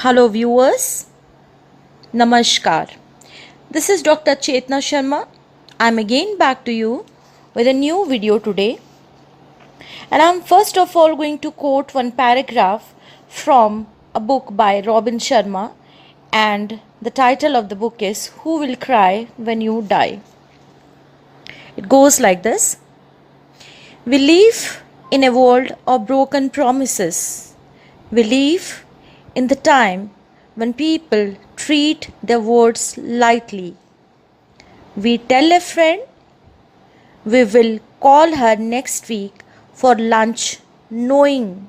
Hello viewers, Namaskar. This is Dr. Chetna Sharma. I'm again back to you with a new video today. And I'm first of all going to quote one paragraph from a book by Robin Sharma, and the title of the book is Who Will Cry When You Die? It goes like this. We live in a world of broken promises. We live in the time when people treat their words lightly. We tell a friend we will call her next week for lunch, knowing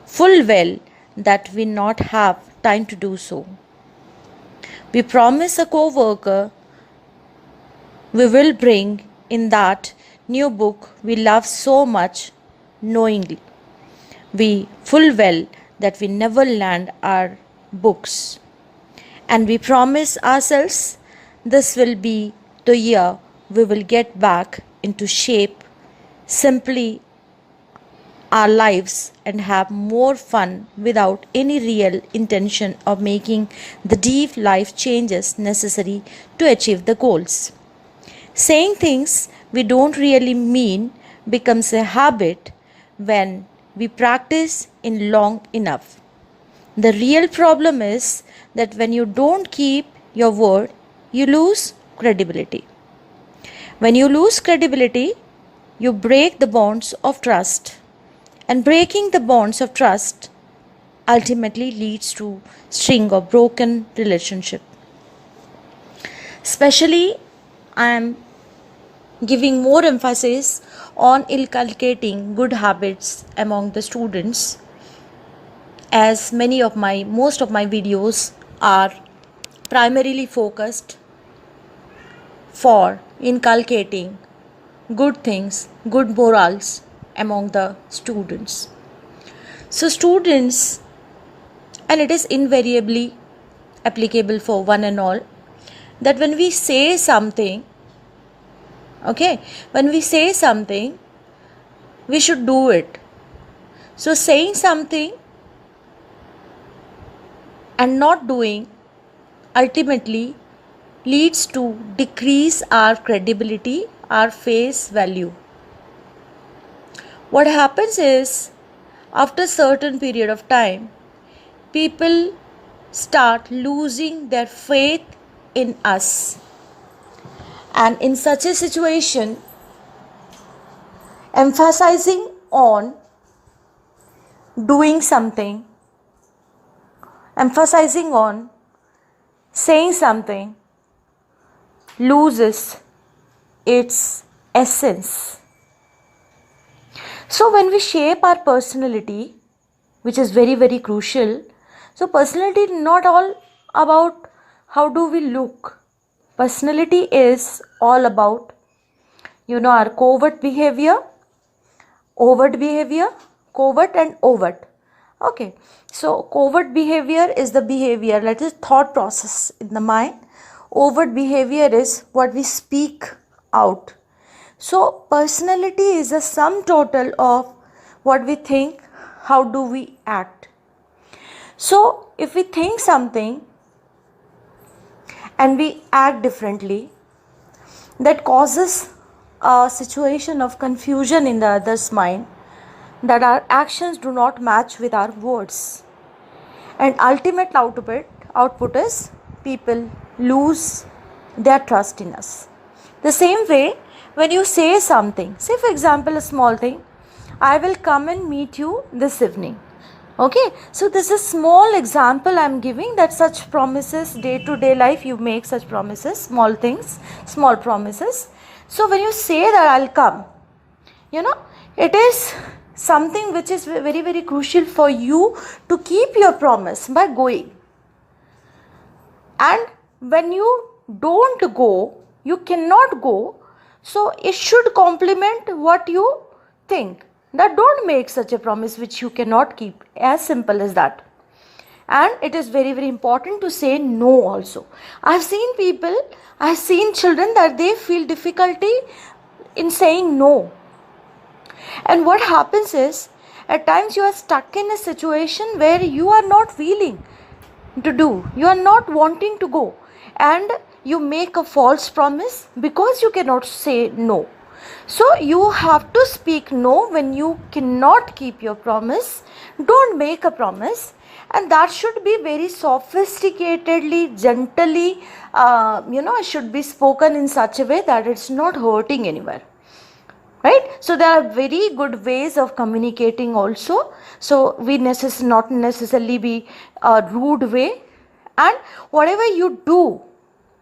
full well that we not have time to do so. We promise a co-worker we will bring in that new book we love so much, knowingly we full well that we never land our books. And we promise ourselves this will be the year we will get back into shape, simply our lives, and have more fun without any real intention of making the deep life changes necessary to achieve the goals. Saying things we don't really mean becomes a habit when we practice in long enough. The real problem is that when you don't keep your word, you lose credibility. When you lose credibility, you break the bonds of trust. And breaking the bonds of trust ultimately leads to string of broken relationship. Especially, I am giving more emphasis on inculcating good habits among the students, as most of my videos are primarily focused for inculcating good things, good morals among the students. So students, and it is invariably applicable for one and all, that when we say something, we should do it. So saying something and not doing ultimately leads to decrease our credibility, our face value. What happens is, after a certain period of time, people start losing their faith in us. And in such a situation, emphasizing on doing something, emphasizing on saying something loses its essence. So when we shape our personality, which is very, very crucial, so personality is not all about how do we look. Personality is all about, our covert behavior, overt behavior, covert and overt. Okay, so covert behavior is the behavior, that is thought process in the mind. Overt behavior is what we speak out. So personality is a sum total of what we think, how do we act. So if we think something and we act differently, that causes a situation of confusion in the other's mind, that our actions do not match with our words. And ultimate output is people lose their trust in us. The same way, when you say something, say for example a small thing, I will come and meet you this evening. Okay, so this is a small example I am giving, that such promises, day-to-day life you make such promises, small things, small promises. So when you say that I'll come, it is something which is very, very crucial for you to keep your promise by going. And when you don't go, you cannot go, so it should complement what you think. That don't make such a promise which you cannot keep. As simple as that. And it is very, very important to say no also. I have seen children that they feel difficulty in saying no. And what happens is, at times you are stuck in a situation where you are not willing to do, you are not wanting to go, and you make a false promise because you cannot say no. So you have to speak no when you cannot keep your promise. Don't make a promise, and that should be very sophisticatedly, gently, it should be spoken in such a way that it's not hurting anywhere. Right? So there are very good ways of communicating also. So we not necessarily be a rude way, and whatever you do,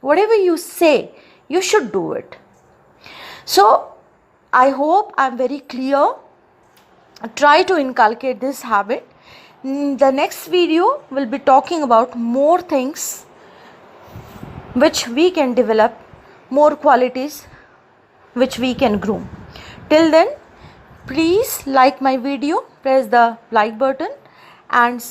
whatever you say, you should do it. So I hope I'm very clear. Try to inculcate this habit. The next video will be talking about more things which we can develop, more qualities which we can groom. Till then, please like my video, press the like button and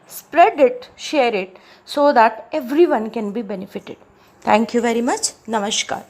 spread it, share it, so that everyone can be benefited. Thank you very much. Namaskar.